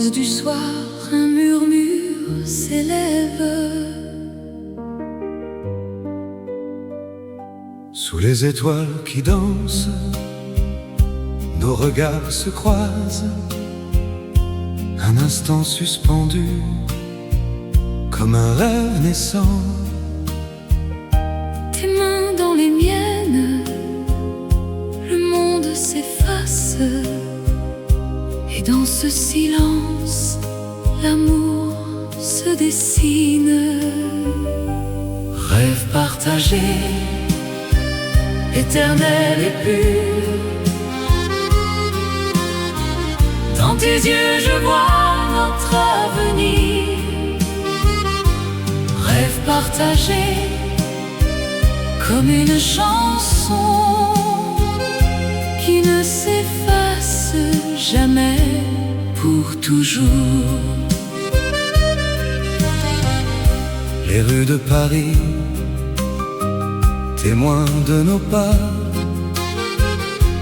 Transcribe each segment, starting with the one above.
brise du soir, un murmure s'élève. Sous les étoiles qui dansent, nos regards se croisent, un instant suspendu, comme un rêve naissant. Tes mains dans les miennes, le monde s'efface, et dans ce silence, l'amour se dessine. Rêve partagé, éternel et pur, dans tes yeux je vois notre avenir. Rêve partagé, comme une chanson qui ne s'efface jamais, pour toujours. Les rues de Paris, témoins de nos pas,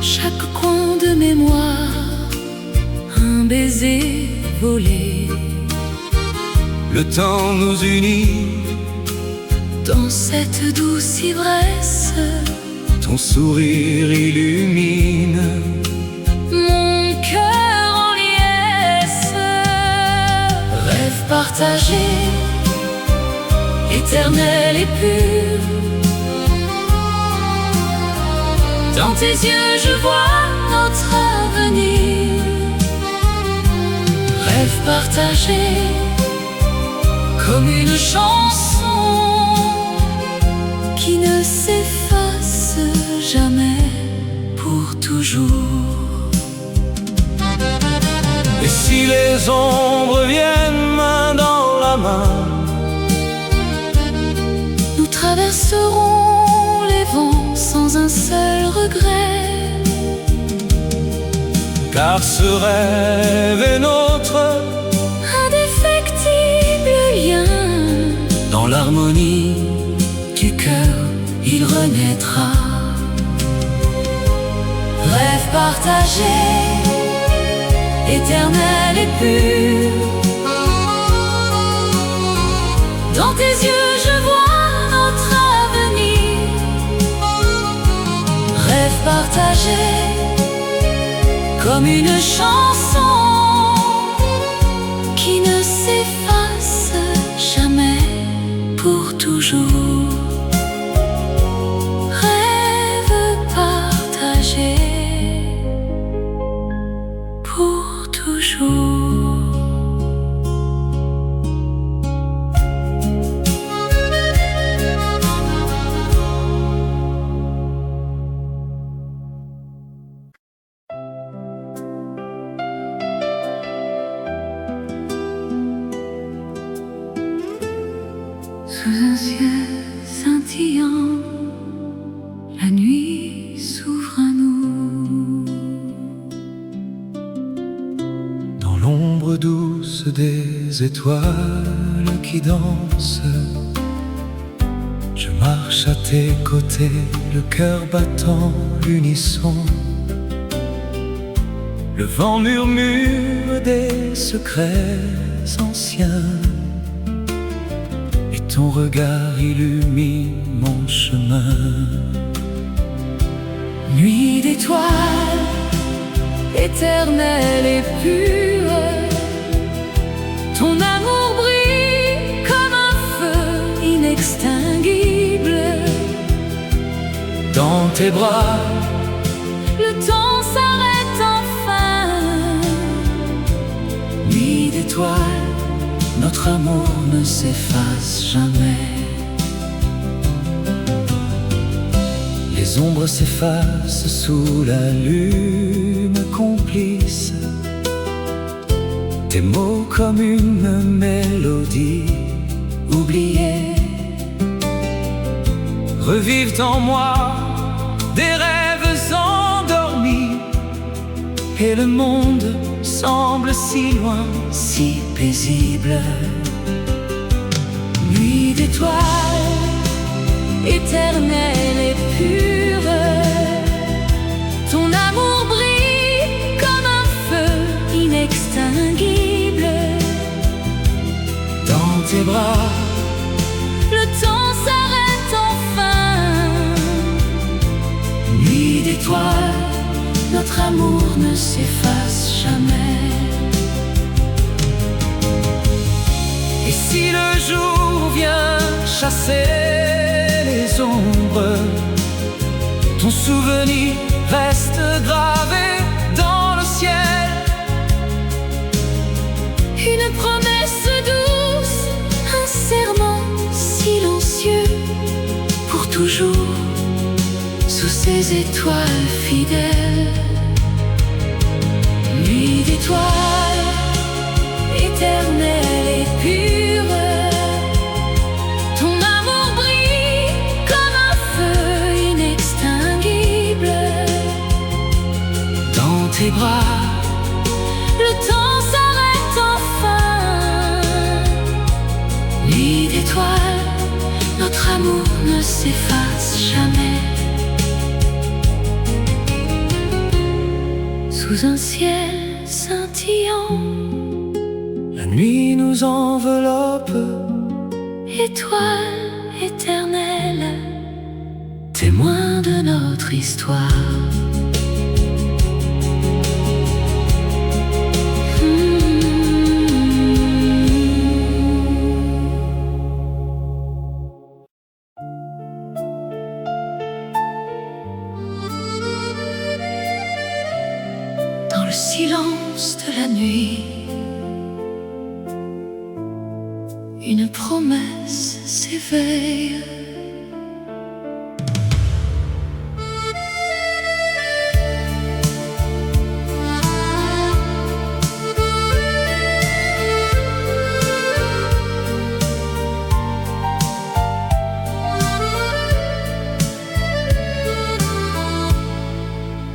chaque coin de mémoire, un baiser volé. le temps nous unit, dans cette douce ivresse, ton sourire illumine mon cœur en liesse. Rêve partagé, éternel et pur, dans tes yeux je vois notre avenir. Rêve partagé, comme une chanson qui ne s'efface jamais, pour toujours. Et si les ombres viennent main dans la main, nous traverserons les vents sans un seul regret. car ce rêve est notre Indéfectible lien, dans l'harmonie du cœur, il renaîtra. Rêve partagé, éternel et pur, dans tes yeux je vois notre avenir. Rêve partagé, comme une chanson qui ne s'efface jamais, pour toujours. Rêve partagé, pour toujours. Sous un ciel scintillant, la nuit s'ouvre à nous. dans l'ombre douce des étoiles qui dansent. Je marche à tes côtés, le cœur battant l'unisson. Le vent murmure des secrets anciens, et ton regard illumine mon chemin. Nuit d'étoiles, éternelle et pure, ton amour brille comme un feu inextinguible. Dans tes bras, Le temps s'arrête enfin. Nuit d'étoiles, notre amour ne s'efface jamais. les ombres s'effacent sous la lune complice. Tes mots comme une mélodie oubliée revivent en moi des rêves endormis, et le monde semble si loin, si paisible. Nuit d'étoiles, éternelle et pure, ton amour brille comme un feu inextinguible. amour ne s'efface jamais. Et si le jour vient chasser les ombres, ton souvenir reste gravé dans le ciel. Une promesse douce, un serment silencieux, Pour toujours, sous ces étoiles fidèles. Nuit d'étoiles, éternelle et pure, ton amour brille comme un feu inextinguible. Dans tes bras, Le temps s'arrête enfin. nuit d'étoiles, notre amour ne s'efface jamais. Sous un ciel scintillant, la nuit nous enveloppe, étoile éternelle, témoin de notre histoire. Dans le silence de la nuit, une promesse s'éveille.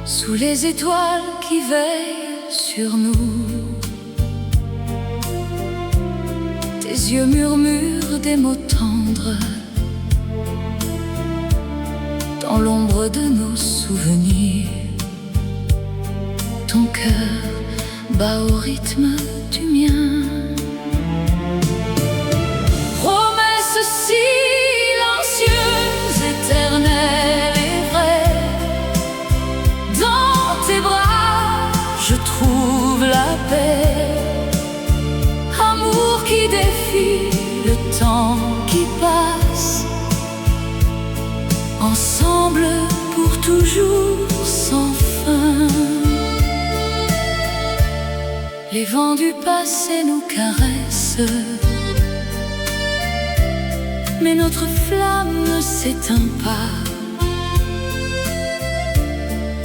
Sous les étoiles qui veillent sur nous, tes yeux murmurent des mots tendres. Dans l'ombre de nos souvenirs, ton cœur bat au rythme du mien. Promesse silencieuse, éternelle et vraie, dans tes bras je trouve la paix. Amour qui défie le temps qui passe, ensemble pour toujours sans fin. Les vents du passé nous caressent, mais notre flamme ne s'éteint pas.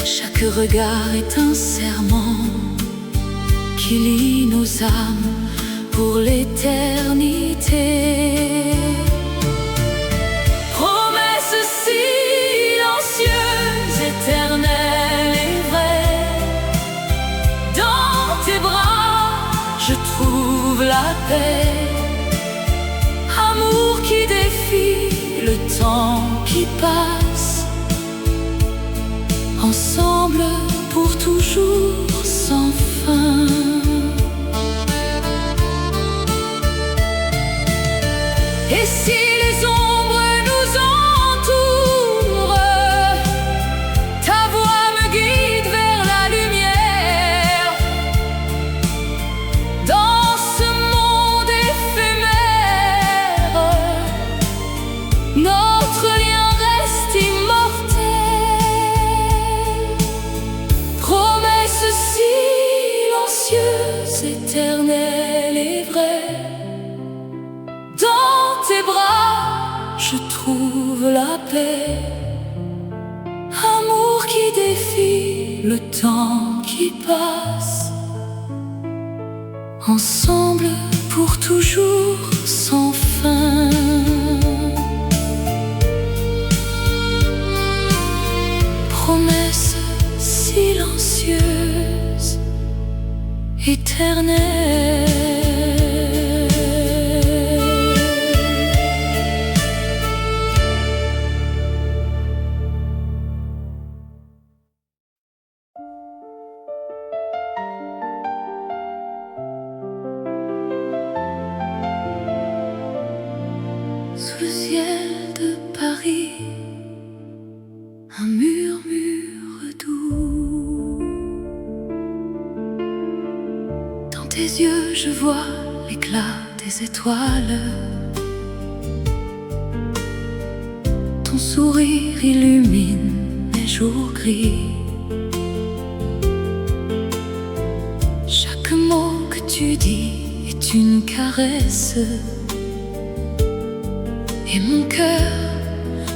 Chaque regard est un serment qui lie nos âmes pour l'éternité. Promesse silencieuse, éternelle et vraie, dans tes bras je trouve la paix. Amour qui défie le temps qui passe, ensemble pour toujours sans fin. Et si les ombres nous entourent, ta voix me guide vers la lumière. Dans ce monde éphémère, notre lien reste immortel. Promesse silencieuse, éternelle et vraie, dans tes bras je trouve la paix. Amour qui défie le temps qui passe, ensemble pour toujours sans fin. Promesse silencieuse, éternelle. Sous le ciel de Paris, un murmure doux je vois l'éclat des étoiles. Ton sourire illumine mes jours gris. Chaque mot que tu dis est une caresse, et mon cœur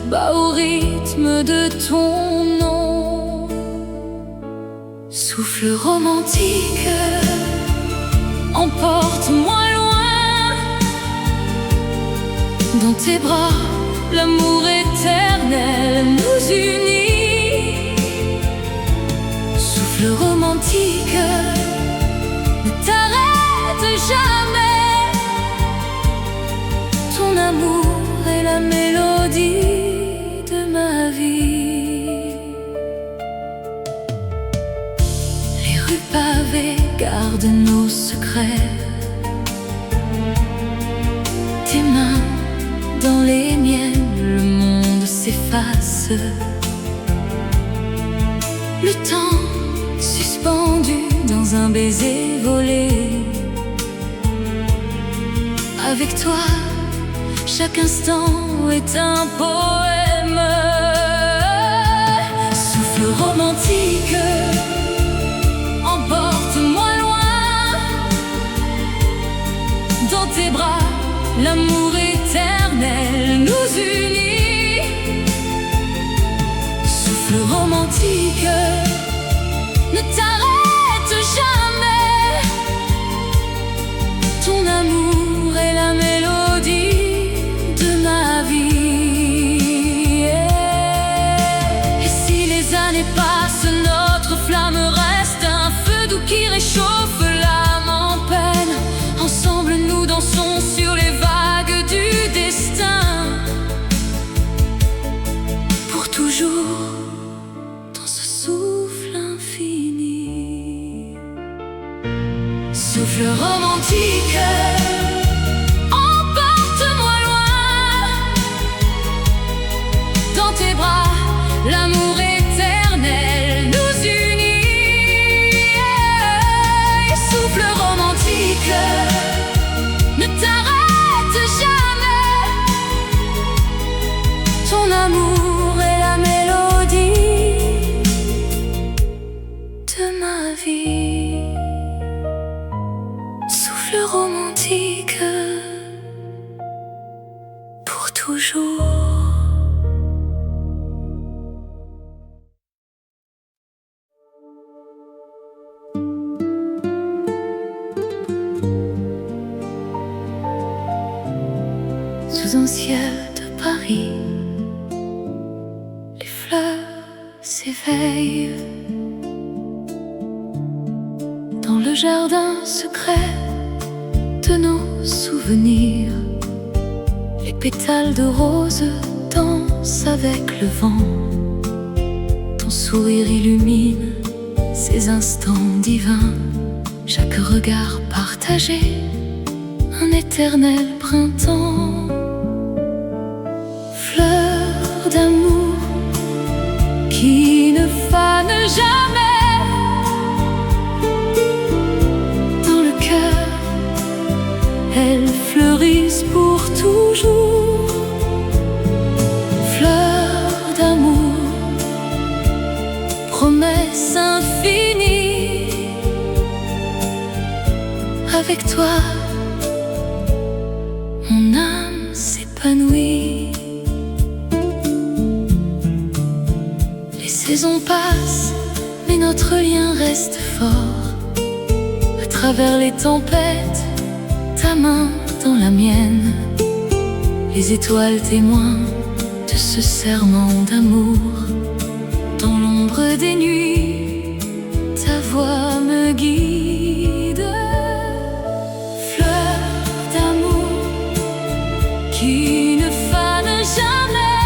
bat au rythme de ton nom. Souffle romantique, emporte-moi loin. Dans tes bras, l'amour éternel nous unit. Souffle romantique, ne t'arrête jamais. Ton amour est la mélodie de ma vie. Les rues pavées gardent nos secrets. Tes mains dans les miennes, le monde s'efface. Le temps suspendu dans un baiser volé. Avec toi, chaque instant est un poème. Souffle romantique, emporte-moi loin. Dans tes bras, l'amour éternel nous unit. Souffle romantique, ne t'arrête jamais. Ton amour est la mélodie de ma vie. Et si les années passent, notre flamme reste un feu doux qui réchauffe l'âme en peine. Ensemble nous dansons sur les vagues du destin. Pour toujours dans ce souffle infini. Souffle romantique, emporte-moi loin. Dans tes bras, l'amour éternel nous unit. Souffle romantique, ne t'arrête jamais. Ton amour est la mélodie de ma vie. Souffle romantique, pour toujours. Sous un ciel de Paris, les fleurs s'éveillent. Dans le jardin secret de nos souvenirs, les pétales de rose dansent avec le vent. Ton sourire illumine ces instants divins. Chaque regard partagé, un éternel printemps. Fleur d'amour qui ne fane jamais. Dans le cœur, elles fleurissent pour toujours. Fleur d'amour, promesse infinie. Avec toi, mon âme s'épanouit. Les saisons passent, mais notre lien reste fort. À travers les tempêtes, ta main dans la mienne. Les étoiles témoins de ce serment d'amour. Dans l'ombre des nuits, ta voix me guide. Fleur d'amour qui ne fane jamais.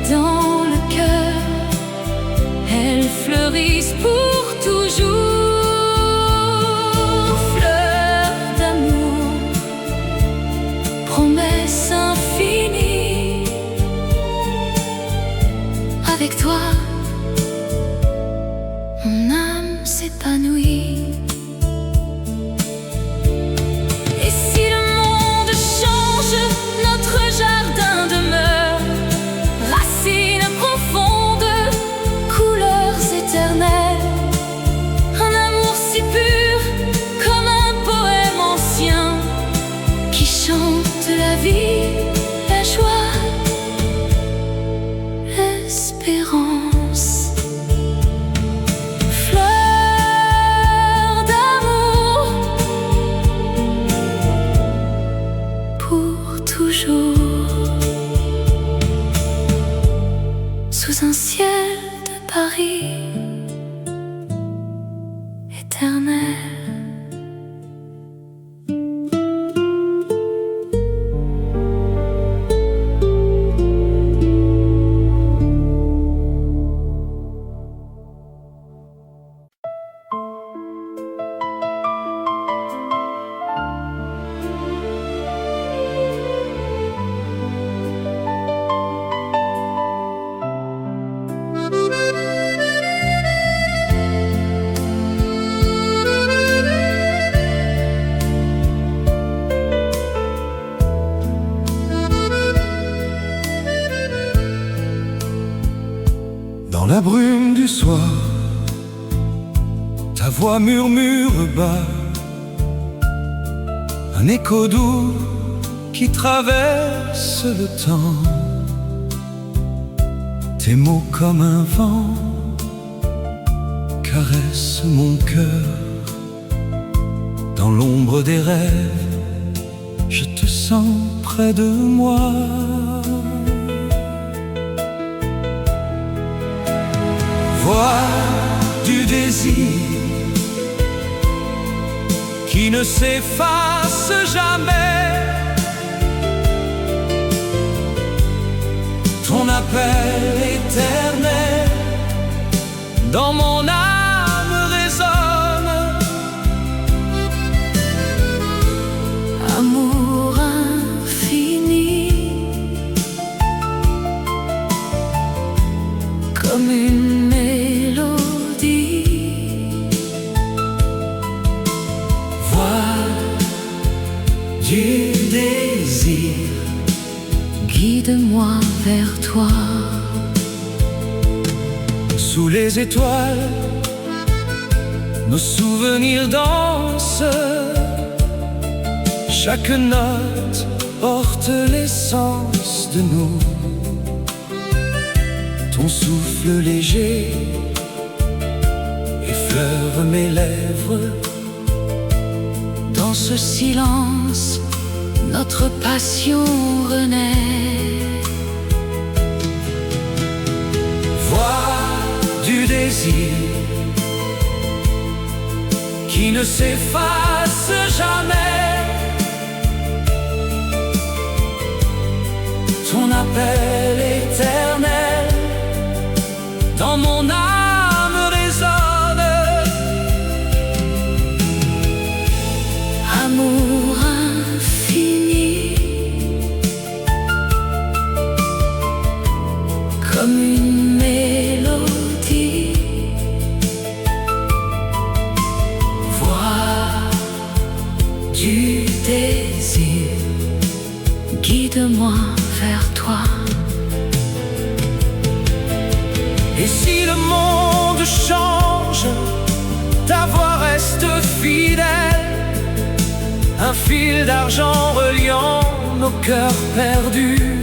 Dans le cœur, elles fleurissent pour toujours. Fleur d'amour, promesse infinie. Avec toi, mon un ciel de Paris éternel. Dans la brume du soir, ta voix murmure bas, un écho doux qui traverse le temps. Tes mots comme un vent caressent mon cœur. Dans l'ombre des rêves, je te sens près de moi. Voix du désir qui ne s'efface jamais, ton appel éternel dans mon âme résonne. Amour infini, comme une mélodie. Voix du désir, guide-moi vers toi. sous les étoiles, nos souvenirs dansent. Chaque note porte l'essence de nous. Ton souffle léger effleure mes lèvres. Dans ce silence, notre passion renaît. Voix du désir qui ne s'efface jamais, ton appel éternel dans mon âme résonne. Amour infini, comme une mélodie. Voix Du désir, guide-moi vers toi. Et si le monde change, ta voix reste fidèle, un fil d'argent reliant nos cœurs perdus.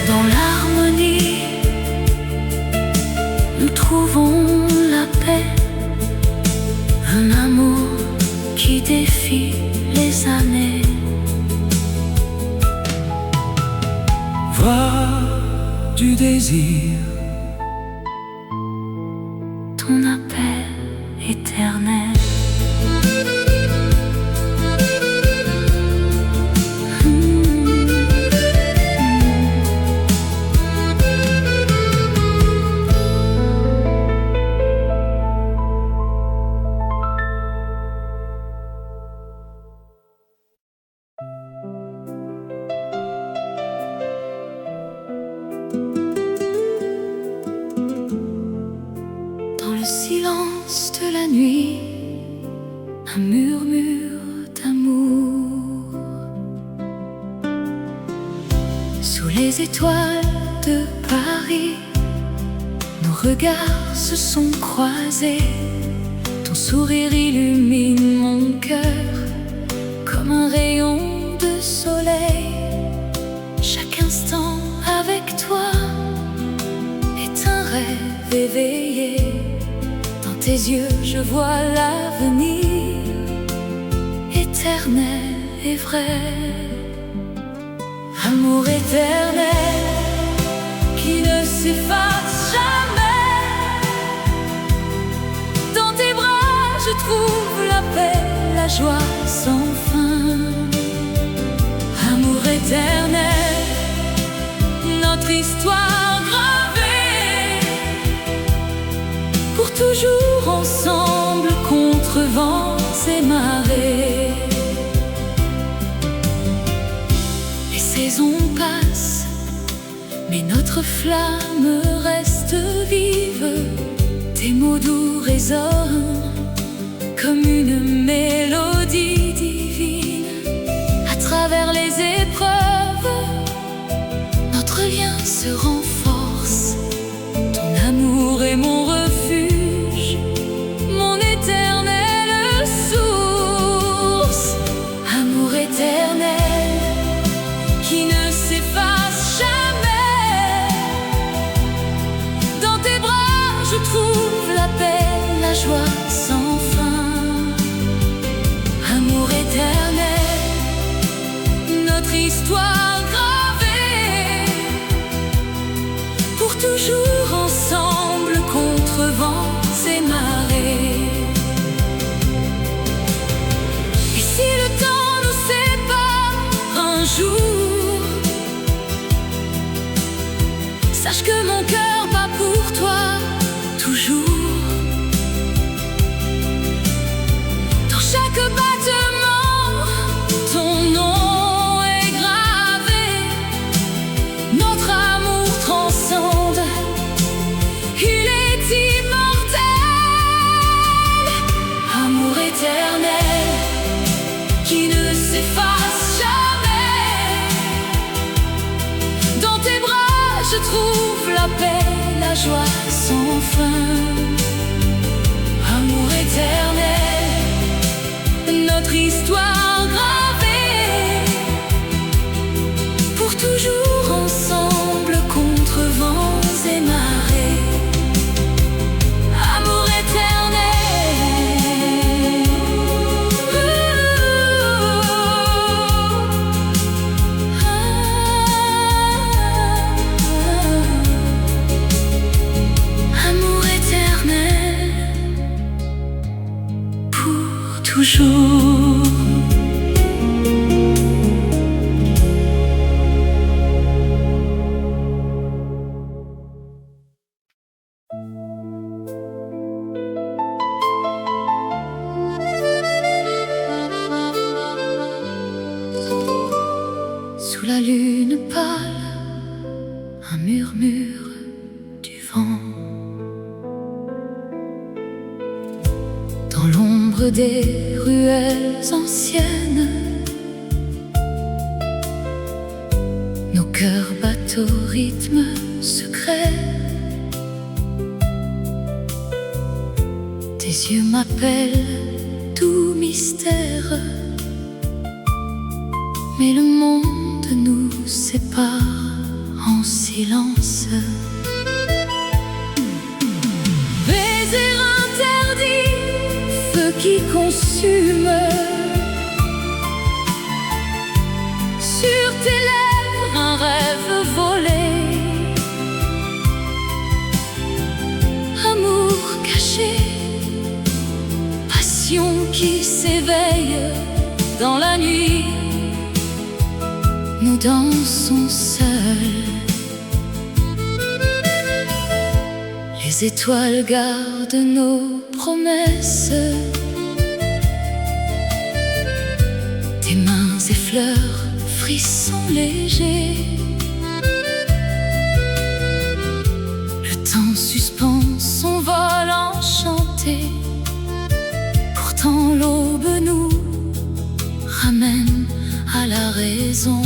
Dans l'harmonie, nous trouvons la paix, un amour qui défie les années. Voix du désir, Ton appel éternel. Dans le silence de la nuit, un murmure d'amour. Sous les étoiles de Paris, nos regards se sont croisés. Ton sourire illumine mon cœur comme un rayon de soleil. Chaque instant avec toi est un rêve éveillé. Dans tes yeux je vois l'avenir éternel et vrai. Amour éternel, s'efface jamais. Dans tes bras je trouve la paix, la joie sans fin. Amour éternel, notre histoire gravée, pour toujours ensemble contre vents et marées. Les saisons passent, mais notre flamme reste vive. Tes mots doux résonnent comme une mélodie divine. À travers les épreuves, notre lien se renforce. Ton amour est mon refuge, mon éternelle source. Amour éternel qui ne s'efface jamais. Dans tes bras je trouve la paix, la joie sans fin. Amour éternel, notre histoire gravée, pour toujours ensemble contre vents et marées. Et si le temps nous sépare un jour, sache que mon cœur bat pour toi toujours. Dans chaque battement, ton nom est gravé. Notre amour transcende, il est immortel. Amour éternel qui ne s'efface jamais. Dans tes bras je trouve la paix, la joie sans fin. Amour éternel, notre histoire gravée, pour toujours ensemble contre vents et marées. Amour éternel. Amour éternel pour toujours. Sous la lune pâle, un murmure du vent. Dans l'ombre des ruelles anciennes, nos cœurs battent au rythme secret. Tes yeux m'appellent, tout mystère, mais le monde nous sépare en silence. Baiser interdit, feu qui consume. Sur tes lèvres un rêve volé. Amour caché, passion qui s'éveille dans la nuit. Nous dansons seuls. Les étoiles gardent nos promesses. Tes mains effleurent, frissons légers. Le temps suspend son vol enchanté. Pourtant l'aube nous ramène à la raison.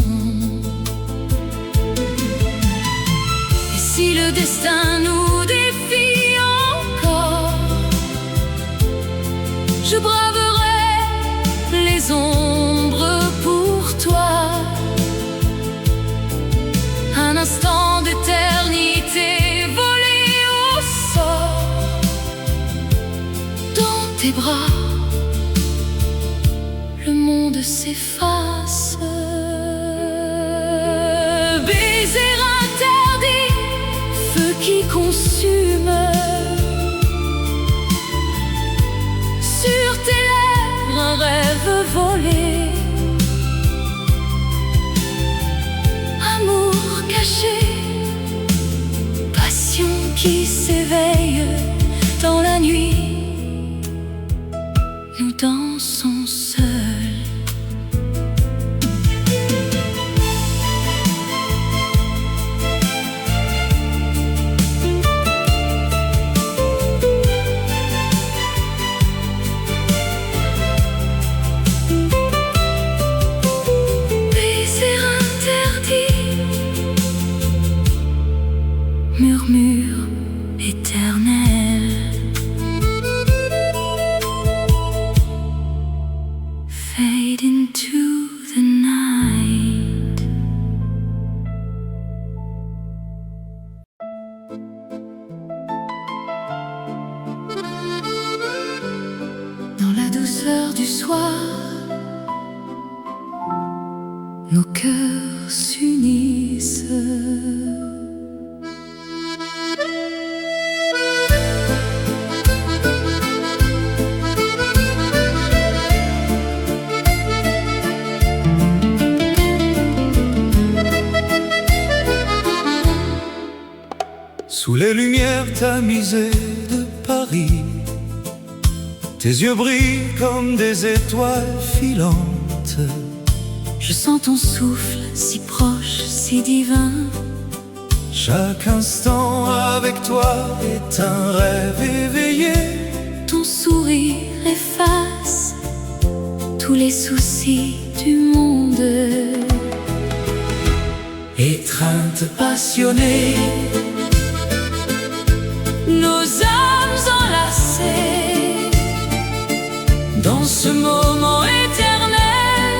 Et si le destin nous défie encore, je braverai les ombres pour toi. Un instant d'éternité volé au sort. Dans tes bras, le monde s'efface. Baiser interdit, feu consume. Sur tes lèvres un rêve volé, amour caché, passion qui s'éveille dans la nuit. Nous dansons seuls. Murmure éternel, fade into the night. Dans la douceur du soir, nos cœurs s'unissent. Sous les lumières tamisées de Paris, tes yeux brillent comme des étoiles filantes. Je sens ton souffle si proche, si divin. Chaque instant avec toi est un rêve éveillé. Ton sourire efface tous les soucis du monde. Étreinte passionnée, nos âmes enlacées dans ce moment éternel.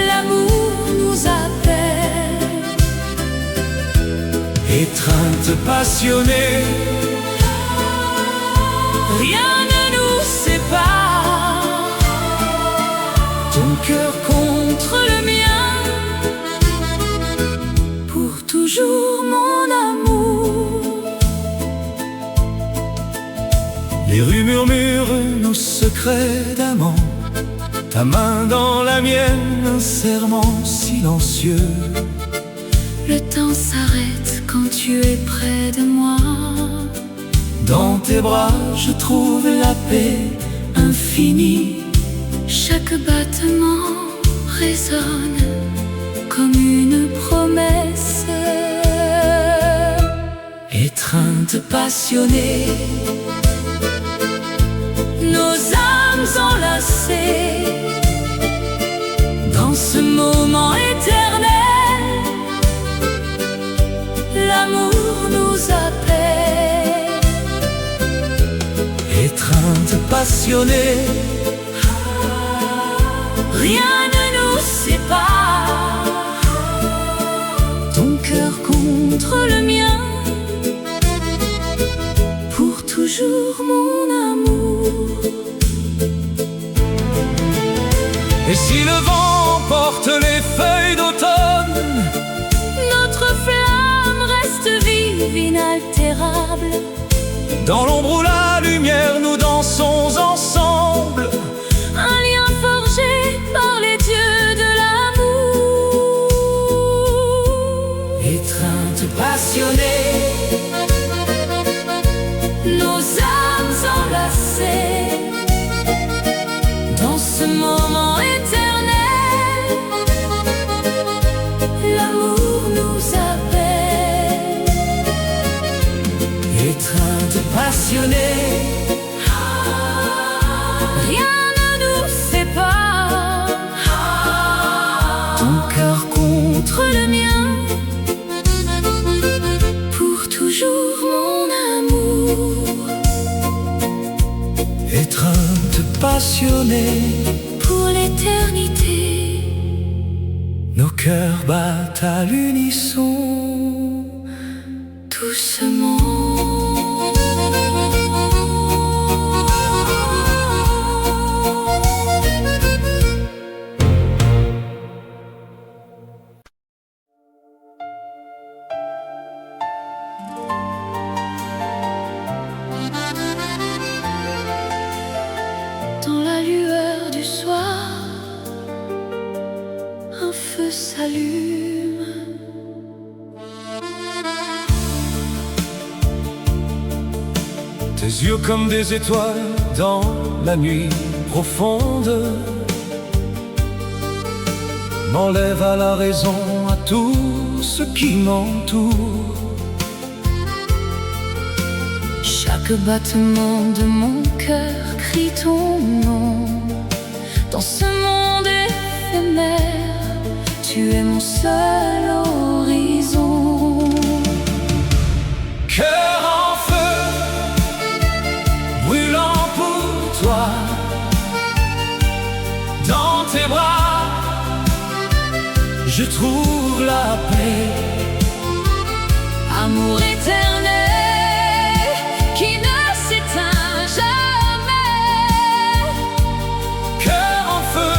L'amour nous appelle. étreinte passionnée, Rien ne nous sépare. ton cœur Contre le mien, pour toujours mon amour. Les rues murmurent nos secrets d'amant. Ta main dans la mienne, un serment silencieux. Le temps s'arrête quand tu es près de moi. Dans tes bras, je trouve la paix infinie. Chaque battement résonne comme une promesse. Étreinte passionnée, Nos âmes enlacées dans ce moment éternel. L'amour nous appelle. étreinte passionnée, Rien ne nous sépare. Ton cœur contre le mien, pour toujours mon amour. Et si le vent porte les feuilles d'automne, Notre flamme reste vive, inaltérable. dans l'ombre ou la lumière, nous dansons ensemble. Un lien forgé par les dieux de l'amour. Étreinte passionnée, Nos âmes enlacées dans ce moment éternel. L'amour nous appelle. étreinte passionnée, Rien ne nous sépare. ton cœur Contre le mien, pour toujours mon amour. étreinte passionnée, Pour l'éternité, nos cœurs battent à l'unisson. doucement. feu s'allume. Tes yeux comme des étoiles dans la nuit profonde m'enlèvent à la raison, à tout ce qui m'entoure. Chaque battement de mon cœur crie ton nom. Dans ce monde éphémère, tu es mon seul horizon. Cœur en feu, brûlant pour toi, dans tes bras, je trouve la paix. Amour éternel qui ne s'éteint jamais. Cœur en feu,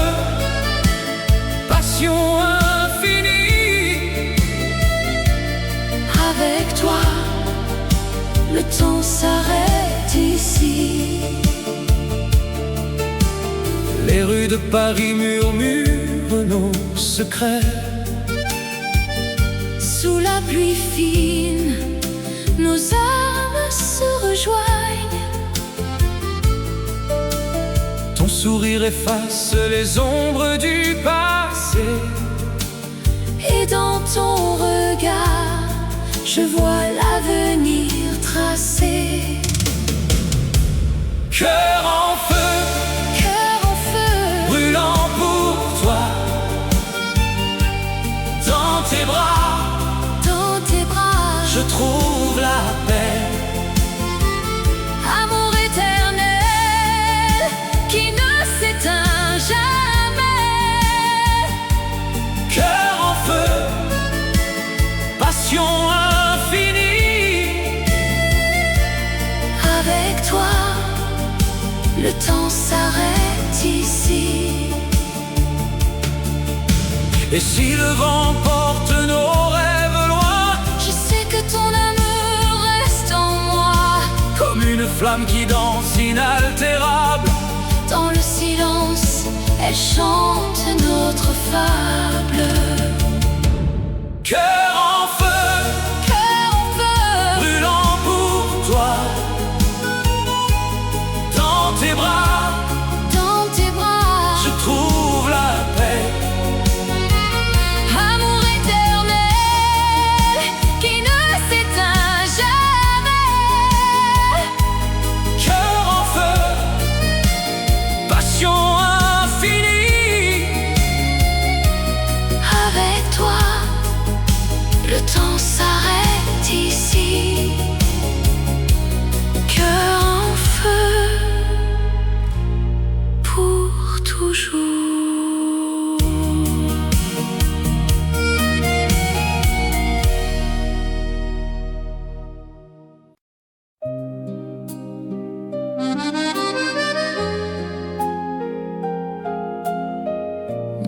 passion infinie. Avec toi, le temps s'arrête ici. Les rues de Paris murmurent nos secrets. Sous la pluie fine, nos âmes se rejoignent. Ton sourire efface les ombres du passé. Et dans ton regard, je vois l'avenir tracé. Cœur en feu, Cœur en feu, brûlant pour toi, dans tes bras, dans tes bras, je trouve la paix. amour éternel qui ne s'éteint jamais. Cœur en feu, passion infinie. Avec toi, le temps s'arrête ici. Et si le vent porte nos rêves loin, Je sais que ton amour reste en moi. comme une flamme qui danse inaltérable. Dans le silence, elle chante notre fable. Cœur en feu, Cœur en feu, brûlant pour toi, dans tes bras, dans tes bras, je trouve la paix. amour éternel qui ne s'éteint jamais. Cœur en feu, passion infinie. Avec toi, le temps s'arrête ici. Cœur en feu, pour toujours.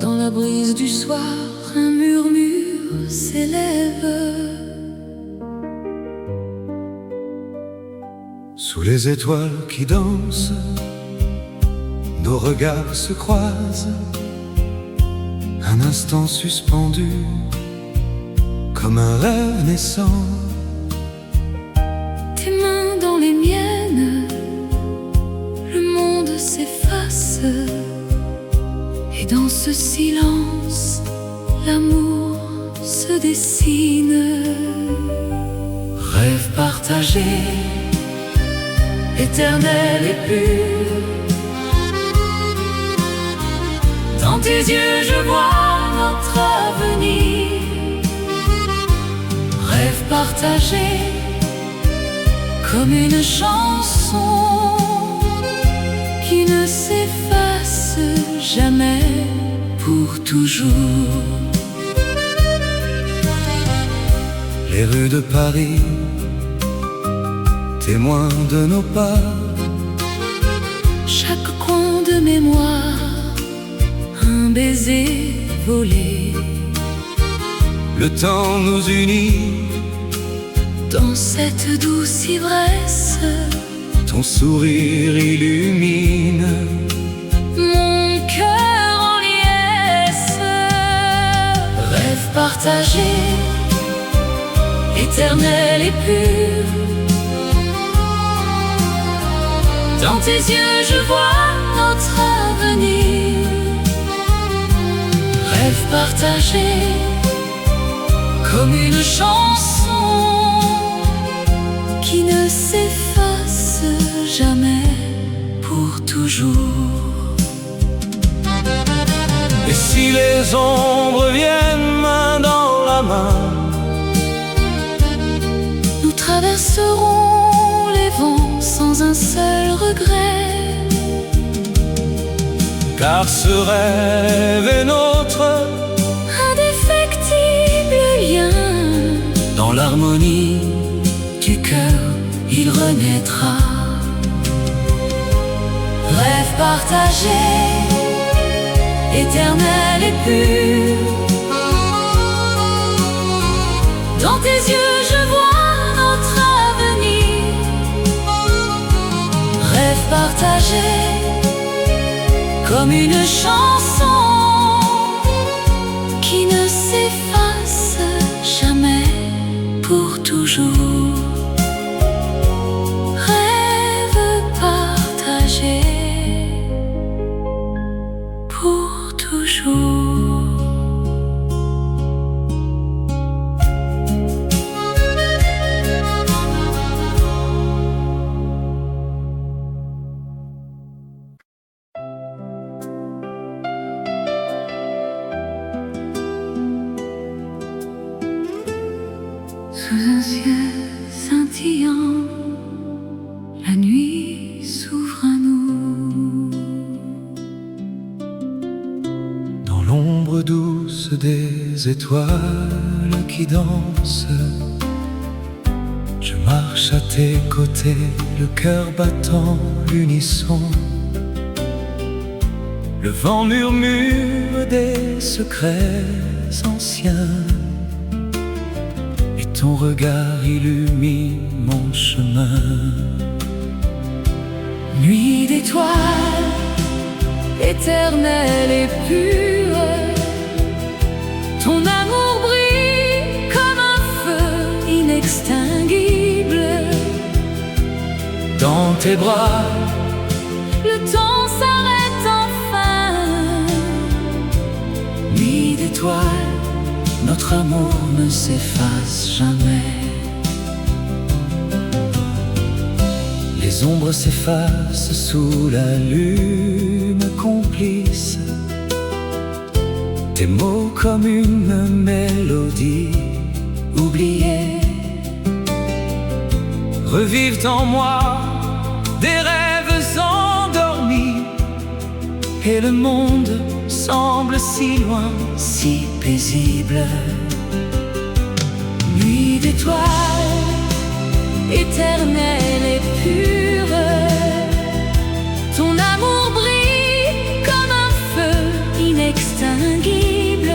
Dans la brise du soir, un murmure s'élève. Sous les étoiles qui dansent, nos regards se croisent. Un instant suspendu, comme un rêve naissant. Tes mains dans les miennes, le monde s'efface. Et dans ce silence, l'amour se dessine. Rêve partagé, éternel et pur. Dans tes yeux, je vois notre avenir. Rêve partagé, comme une chanson qui ne s'efface jamais, pour toujours. Les rues de Paris, témoins de nos pas. Chaque coin de mémoire, un baiser volé. Le temps nous unit, Dans cette douce ivresse, ton sourire illumine. mon cœur en liesse. partagé, éternel et pur. Dans tes yeux je vois notre avenir. Rêve partagé comme une chanson qui ne s'efface jamais, pour toujours. Et si les ombres viennent main dans la main, nous traverserons les vents sans un seul regret. car ce rêve est notre Indéfectible lien. dans l'harmonie Du cœur il renaîtra. Rêve partagé, éternel et pur. Dans tes yeux je vois notre avenir. Rêve partagé comme une chanson qui ne s'efface jamais, pour toujours. Rêve partagé pour toujours. Sous un ciel scintillant, la nuit s'ouvre à nous. dans l'ombre douce des étoiles qui dansent. Je marche à tes côtés, le cœur battant l'unisson. Le vent murmure des secrets anciens, et ton regard illumine mon chemin. Nuit d'étoiles, éternelle et pure, ton amour brille comme un feu inextinguible. Dans tes bras, Le temps s'arrête enfin. nuit d'étoiles, notre amour ne s'efface jamais. Les ombres s'effacent sous la lune complice. Tes mots comme une mélodie oubliée revivent en moi des rêves endormis, et le monde semble si loin, si paisible. Nuit d'étoiles, éternelle et pure, ton amour brille comme un feu inextinguible.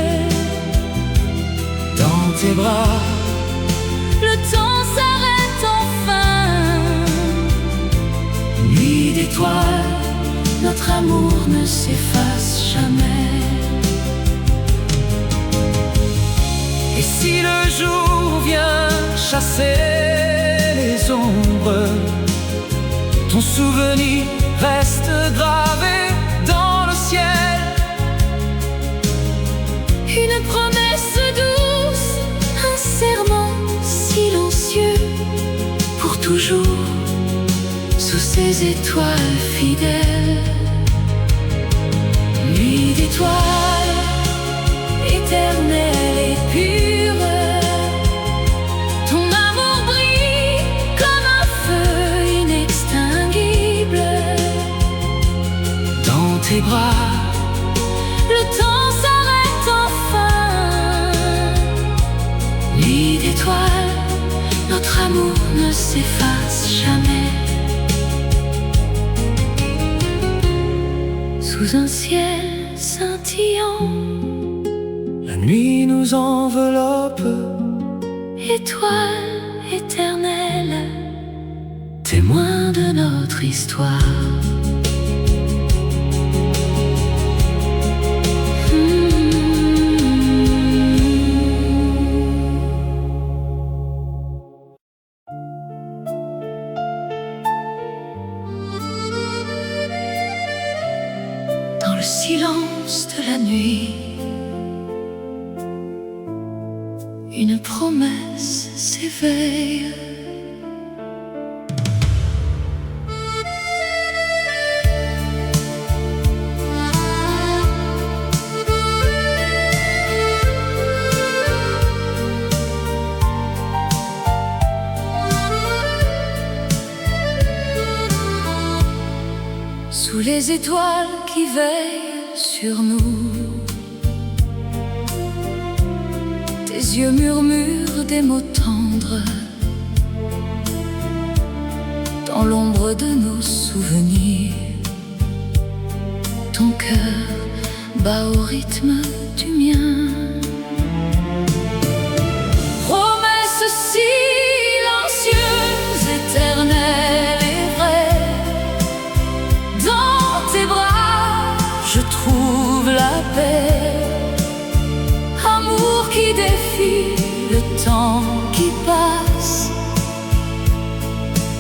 Dans tes bras, Le temps s'arrête enfin. nuit d'étoiles, Notre amour ne s'efface jamais. et si le jour vient chasser les ombres, ton souvenir reste gravé dans le ciel. Une promesse douce, un serment silencieux, pour toujours, sous ces étoiles fidèles. Nuit d'étoiles, éternelle et pure, ton amour brille comme un feu inextinguible. Dans tes bras, Le temps s'arrête enfin. Nuit d'étoiles, notre amour ne s'efface jamais. Sous un ciel scintillant, la nuit nous enveloppe, étoile éternelle, témoin de notre histoire. une promesse s'éveille. Sous les étoiles qui veillent sur nous, tes yeux murmurent des mots tendres. Dans l'ombre de nos souvenirs, ton cœur bat au rythme du mien. Promesse silencieuse, éternelle et vraie, dans tes bras je trouve la paix. Amour qui défie le temps qui passe,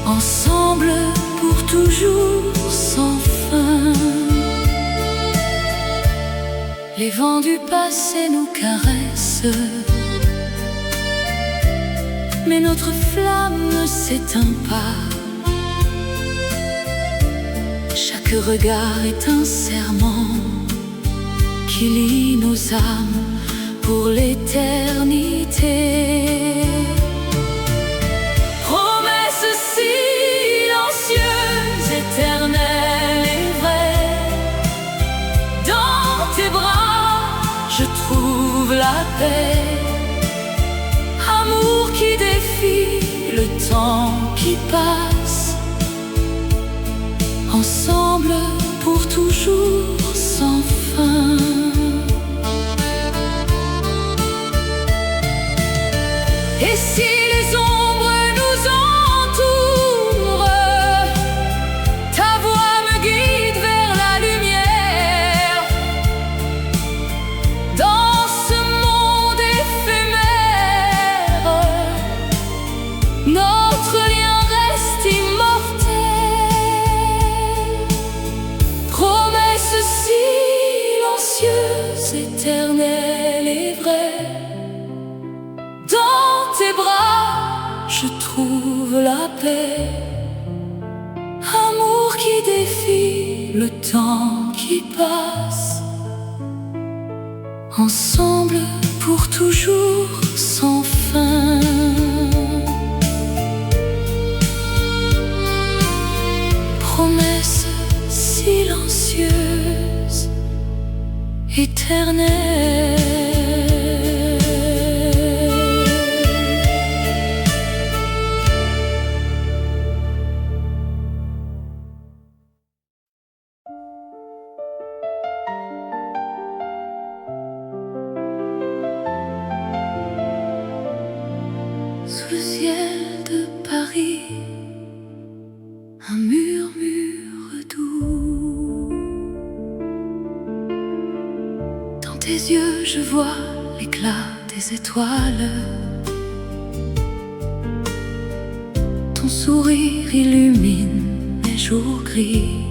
ensemble pour toujours sans fin. Les vents du passé nous caressent, mais notre flamme ne s'éteint pas. Chaque regard est un serment qui lie nos âmes pour l'éternité. Promesse silencieuse, éternelle et vraie, dans tes bras je trouve la paix. Amour qui défie le temps qui passe, ensemble pour toujours sans fin. Et si les ombres nous entourent, ta voix me guide vers la lumière. Dans ce monde éphémère, notre lien reste immortel. Promesse silencieuse, éternelle et vraie, dans tes bras je trouve la paix. Amour qui défie le temps qui passe, ensemble pour toujours sans fin. Promesse silencieuse, éternelle. Sous le ciel de Paris, un murmure doux. Dans tes yeux je vois l'éclat des étoiles. Ton sourire illumine les jours gris.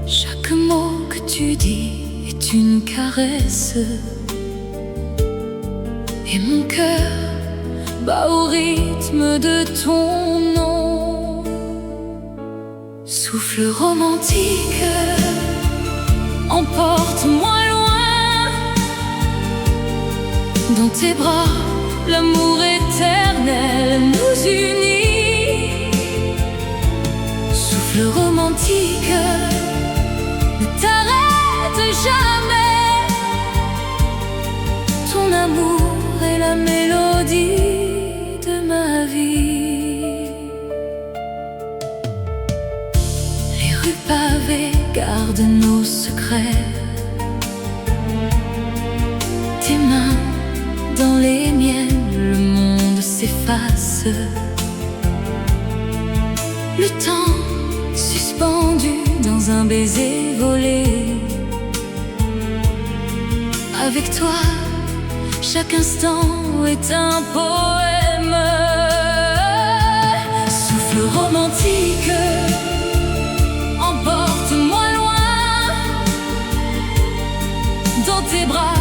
Chaque mot que tu dis est une caresse, et mon cœur bat au rythme de ton nom. Souffle romantique, emporte-moi loin. Dans tes bras, l'amour éternel nous unit. Souffle romantique, ne t'arrête jamais. Ton amour est la mélodie de ma vie. Les rues pavées gardent nos secrets. Tes mains dans les miennes, le monde s'efface. Le temps suspendu dans un baiser volé. Avec toi, chaque instant est un poème. Souffle romantique, emporte-moi loin. Dans tes bras,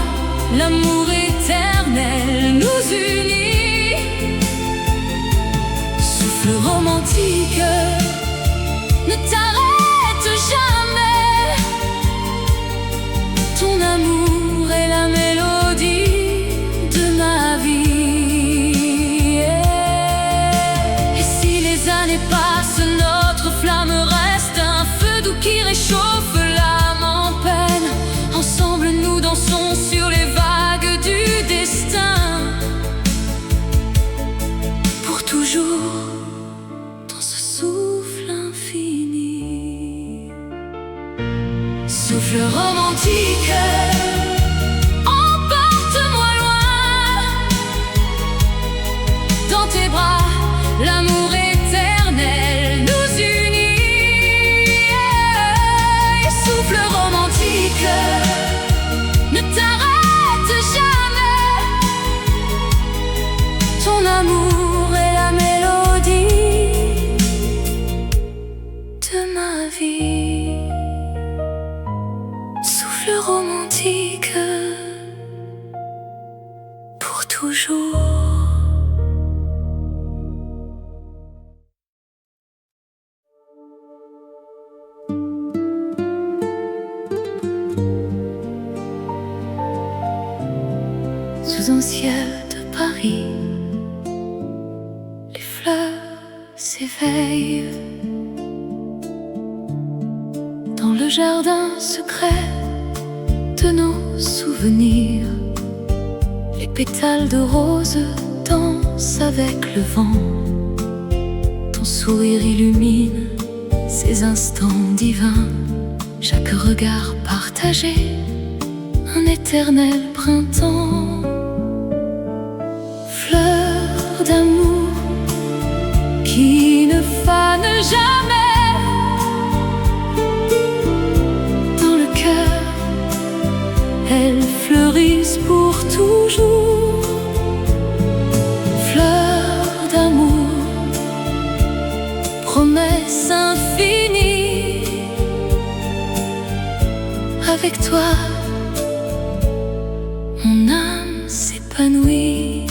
l'amour éternel nous unit. Souffle romantique, ne t'arrête jamais. Ton amour est la mélodie de ma vie. Et si les années passent, notre flamme reste un feu doux qui réchauffe l'âme en peine. Ensemble nous dansons sur les vagues du destin, pour toujours dans ce souffle infini. Souffle romantique, emporte-moi loin. Dans tes bras, l'amour éternel nous unit. Et souffle romantique, ne t'arrête jamais. Ton amour est la mélodie de ma vie. Souffle romantique, pour toujours. Sous un ciel de Paris, les fleurs s'éveillent. Dans le jardin secret de nos souvenirs, les pétales de rose dansent avec le vent. Ton sourire illumine ces instants divins. Chaque regard partagé, un éternel printemps. Fleur d'amour qui ne fane jamais. Dans le cœur, elles fleurissent pour toujours. Fleur d'amour, promesse infinie. Avec toi, mon âme s'épanouit.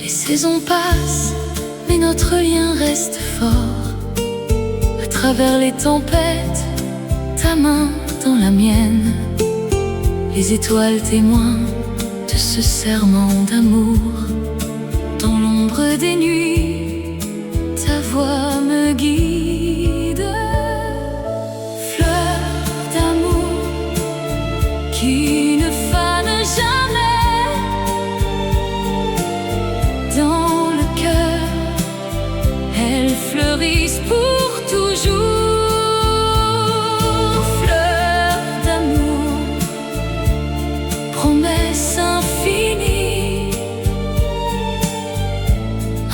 Les saisons passent, mais notre lien reste fort. À travers les tempêtes, ta main dans la mienne. Les étoiles témoins de ce serment d'amour. Dans l'ombre des nuits, ta voix me guide. Fleur d'amour qui ne fane jamais. Dans le cœur, elles fleurissent pour toujours. Fleur d'amour, promesse infinie.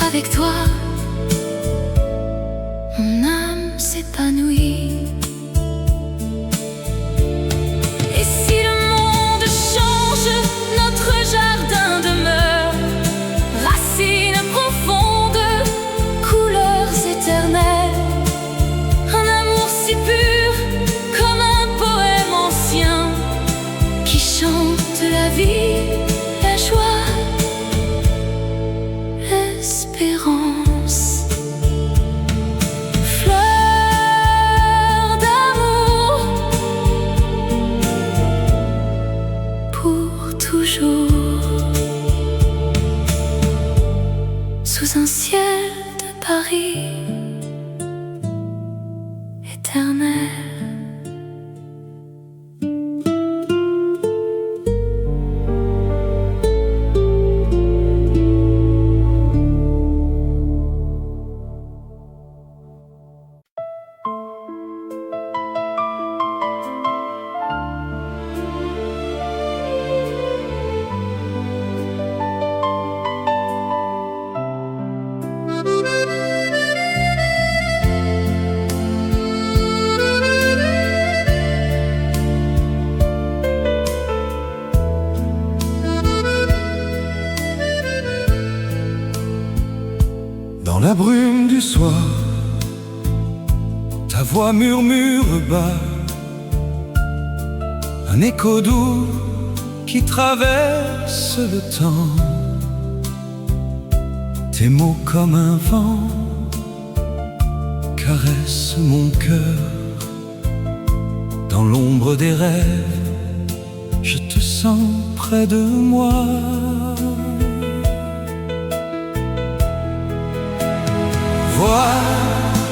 Avec toi, mon âme s'épanouit. Et si le monde change, notre jardin demeure. Racines profondes, couleurs éternelles. Un amour si pur comme un poème ancien qui chante la vie, la joie, l'espérance. Fleur d'amour, pour toujours. Sous un ciel de Paris éternel. Dans la brume du soir, ta voix murmure bas un écho doux qui traverse le temps. Tes mots comme un vent caressent mon cœur. Dans l'ombre des rêves, je te sens près de moi. Voix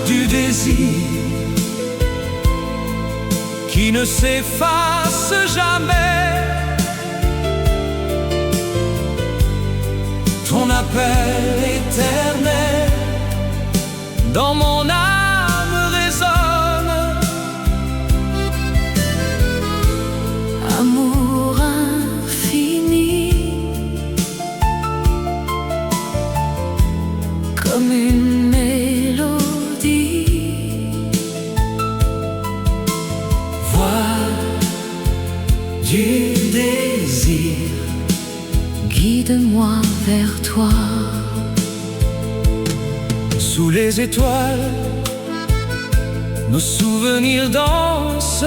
du désir qui ne s'efface jamais. Ton appel éternel dans mon âme résonne. Amour infini, comme une mélodie. Voix du désir, guide-moi vers toi. sous les étoiles, nos souvenirs dansent.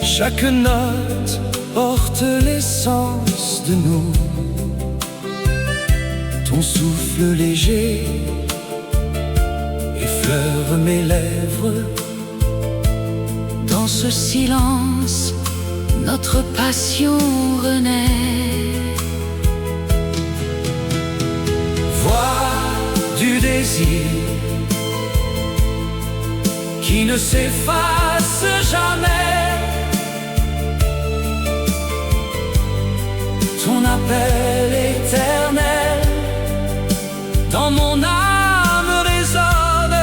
Chaque note porte l'essence de nous. Ton souffle léger effleure mes lèvres. Dans ce silence, notre passion renaît. Voix du désir qui ne s'efface jamais. Ton appel éternel dans mon âme résonne.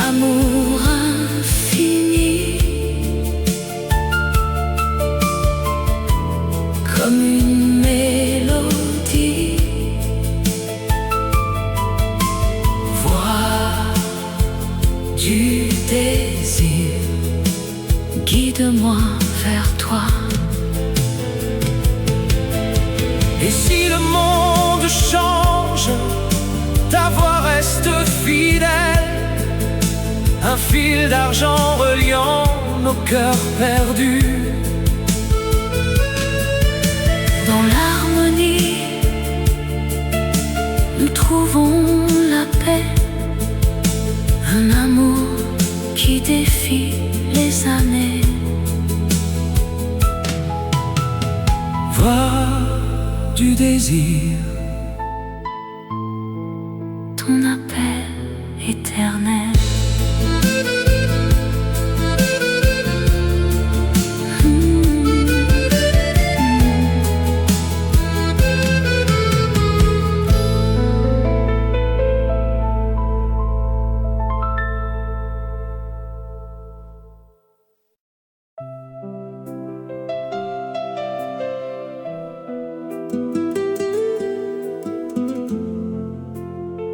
Amour infini, comme une mélodie. Voix Du désir, guide-moi vers toi. Et si le monde change, ta voix reste fidèle. Un fil d'argent reliant nos cœurs perdus. Dans l'harmonie, nous trouvons la paix. Un amour qui défie les années. Voix du désir, Ton appel éternel.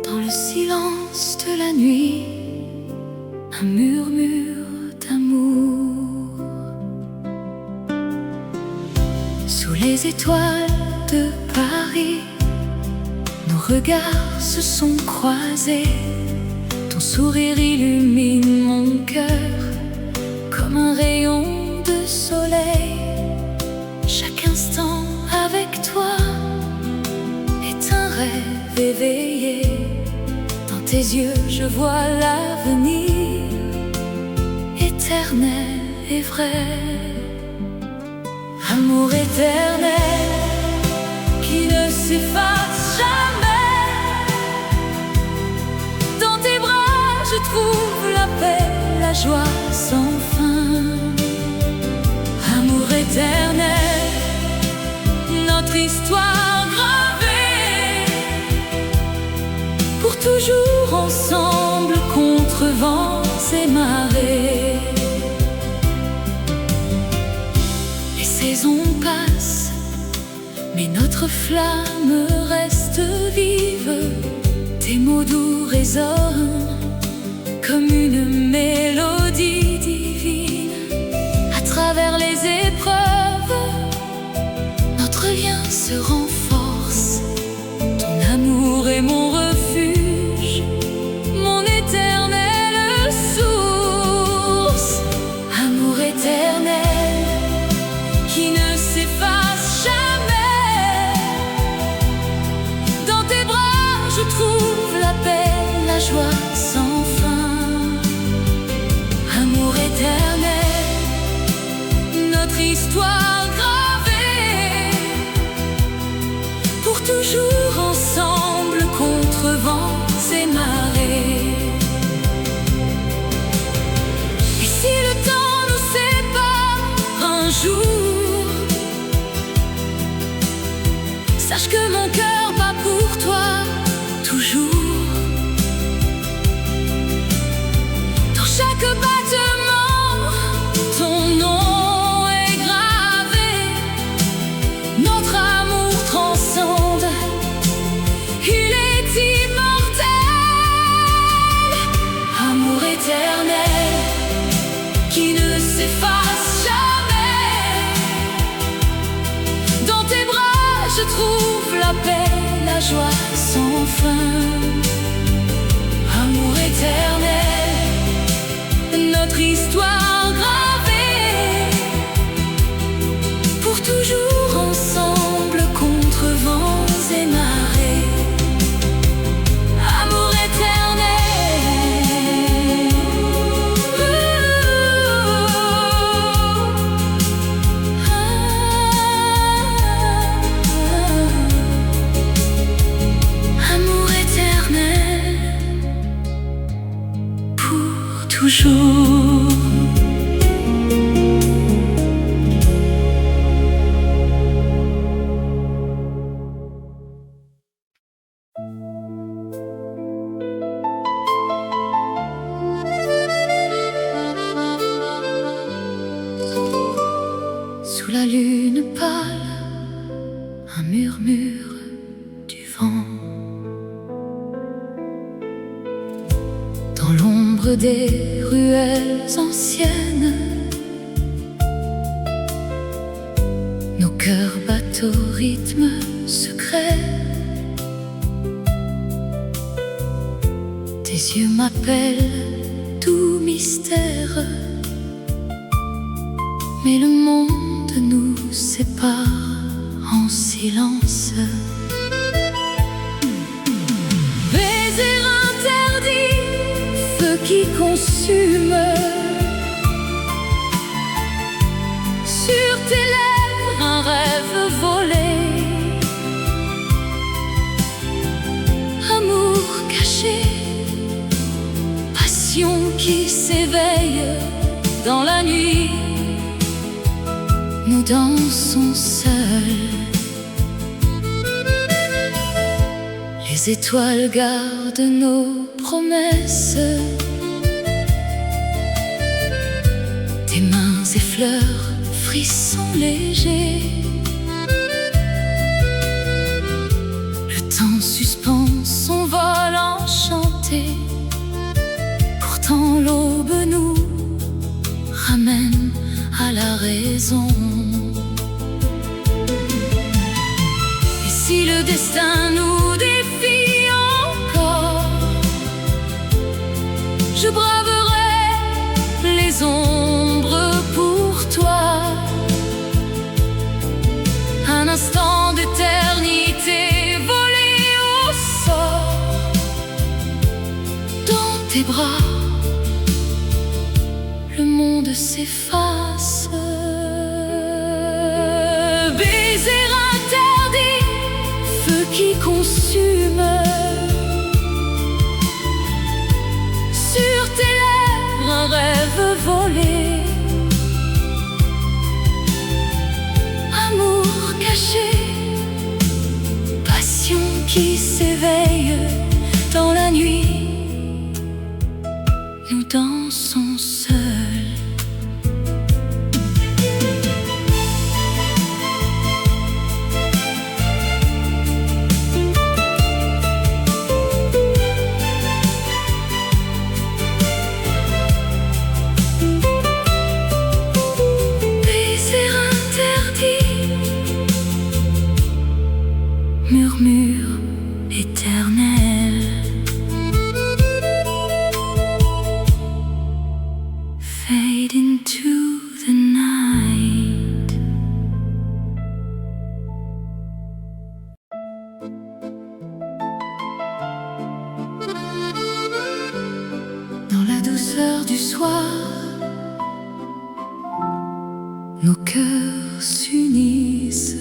Dans le silence de la nuit, un murmure d'amour. Sous les étoiles de Paris, nos regards se sont croisés. Ton sourire illumine mon cœur comme un rayon de soleil. Chaque instant avec toi est un rêve éveillé. Dans tes yeux je vois l'avenir éternel et vrai. Amour éternel qui ne s'efface jamais. Dans tes bras je trouve la paix, la joie sans fin. Amour éternel, notre histoire gravée, pour toujours ensemble contre vents et marées. Les saisons passent, mais notre flamme reste vive. Tes mots doux résonnent comme une mélodie divine. À travers les épreuves, notre lien se renforce. Ton amour est mon refuge, mon éternelle source. histoire gravée, pour toujours ensemble contre vents et marées. Et si le temps nous sépare un jour, sache que mon cœur bat pour toi toujours. Dans chaque battement, ton nom est gravé. Notre amour transcende, il est immortel. Amour éternel qui ne s'efface jamais. Dans tes bras je trouve la paix, la joie sans fin. Amour éternel, notre histoire gravée, pour toujours ensemble contre vents et marées. Amour éternel, amour éternel, pour toujours. Sous la lune pâle, un murmure du vent. Dans l'ombre des ruelles anciennes, nos cœurs battent au rythme secret. Tes yeux m'appellent, tout mystère. Mais le monde nous sépare en silence. Baiser interdit, feu qui consume. Sur tes lèvres, un rêve volé. Amour caché, passion qui s'éveille dans la nuit. Nous dansons seuls. Les étoiles gardent nos promesses. Tes mains effleurent, frissons légers. Le temps suspend son vol enchanté. Pourtant l'aube nous ramène à la raison. Et si le destin nous défie encore, je braverai les ombres pour toi. Un instant d'éternité volé au sort. Dans tes bras, le monde s'efface. Baiser interdit, feu qui consume. Sur tes lèvres, un rêve volé. Amour caché, passion qui s'éveille dans la nuit. Nous dansons seuls. Baiser interdit, murmure éternel. Fade into the night. Dans la douceur du soir, nos cœurs s'unissent.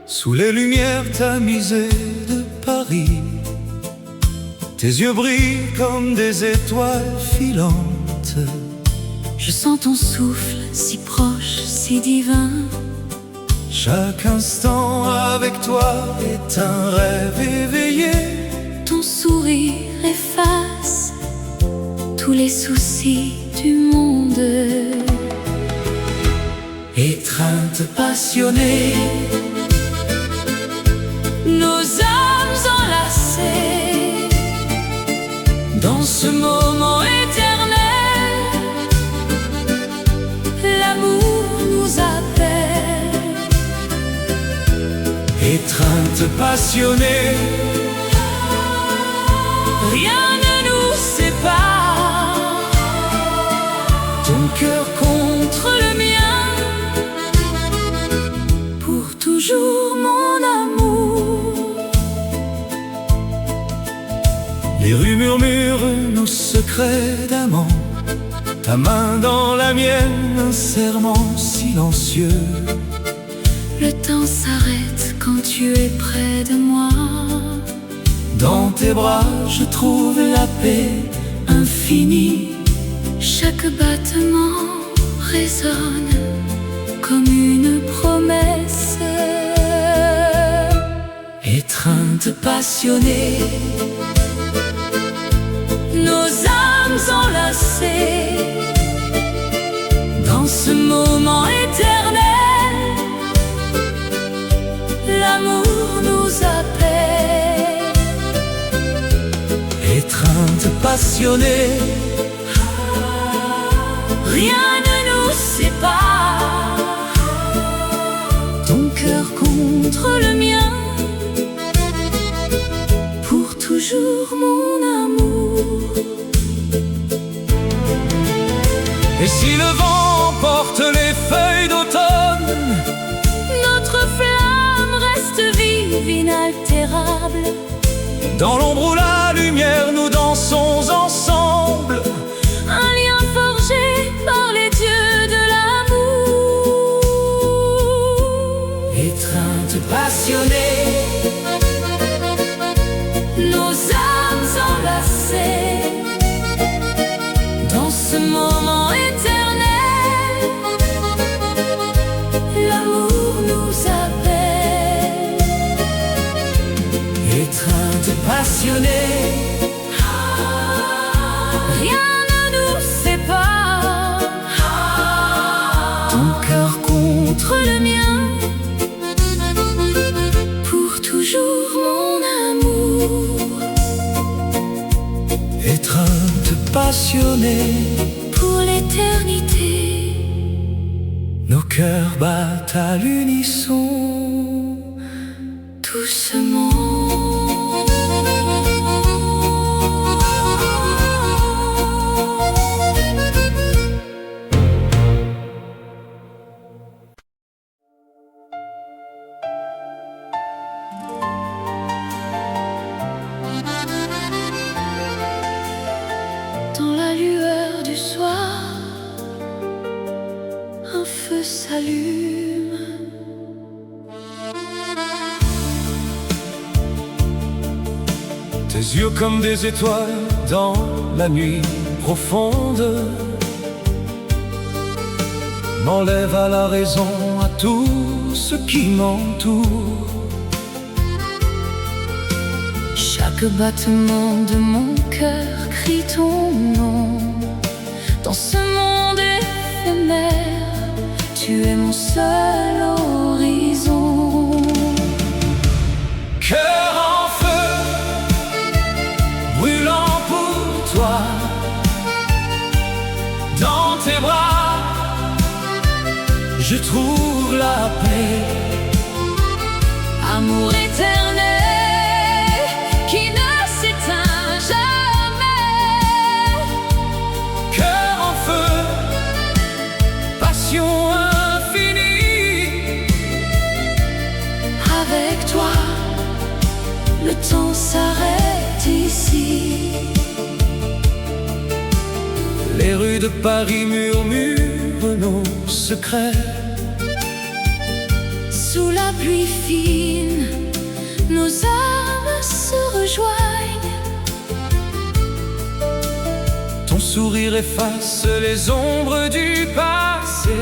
Sous les lumières tamisées de Paris, tes yeux brillent comme des étoiles filantes. Je sens ton souffle si proche, si divin. Chaque instant avec toi est un rêve éveillé. Ton sourire efface tous les soucis du monde. Étreinte passionnée, nos âmes enlacées dans ce moment éternel, l'amour nous appelle. Étreinte passionnée, rien ne nous sépare. Ton cœur contre le mien, pour toujours mon amour. Les rues murmurent nos secrets d'amant. Ta main dans la mienne, un serment silencieux. Le temps s'arrête quand tu es près de moi. Dans tes bras, je trouve la paix infinie. Chaque battement résonne comme une promesse. Étreinte passionnée, nos âmes enlacées dans ce moment éternel, l'amour nous appelle. Étreinte passionnée, rien ne nous sépare. ton cœur contre le mien, pour toujours mon amour. Et si le vent porte les feuilles d'automne, notre flamme reste vive, inaltérable. dans l'ombre ou la lumière, nous dansons ensemble. Un lien forgé par les dieux de l'amour. Étreinte passionnée, Nos âmes enlacées dans ce moment éternel, l'amour nous appelle. étreinte passionnée, Rien ne nous sépare. ton cœur Contre le mien, pour toujours mon amour. étreinte passionnée, Pour l'éternité, nos cœurs battent à l'unisson. doucement. Dans la lueur du soir, un feu s'allume. Tes yeux comme des étoiles dans la nuit profonde m'enlèvent à la raison, à tout ce qui m'entoure. Chaque battement de mon cœur crie ton nom. Dans ce monde éphémère, tu es mon seul horizon. Cœur en feu, brûlant pour toi, dans tes bras, je trouve la paix. Amour éternel qui ne s'éteint jamais. Cœur en feu, Les rues de Paris murmurent nos secrets. Sous la pluie fine, nos âmes se rejoignent. Ton sourire efface les ombres du passé.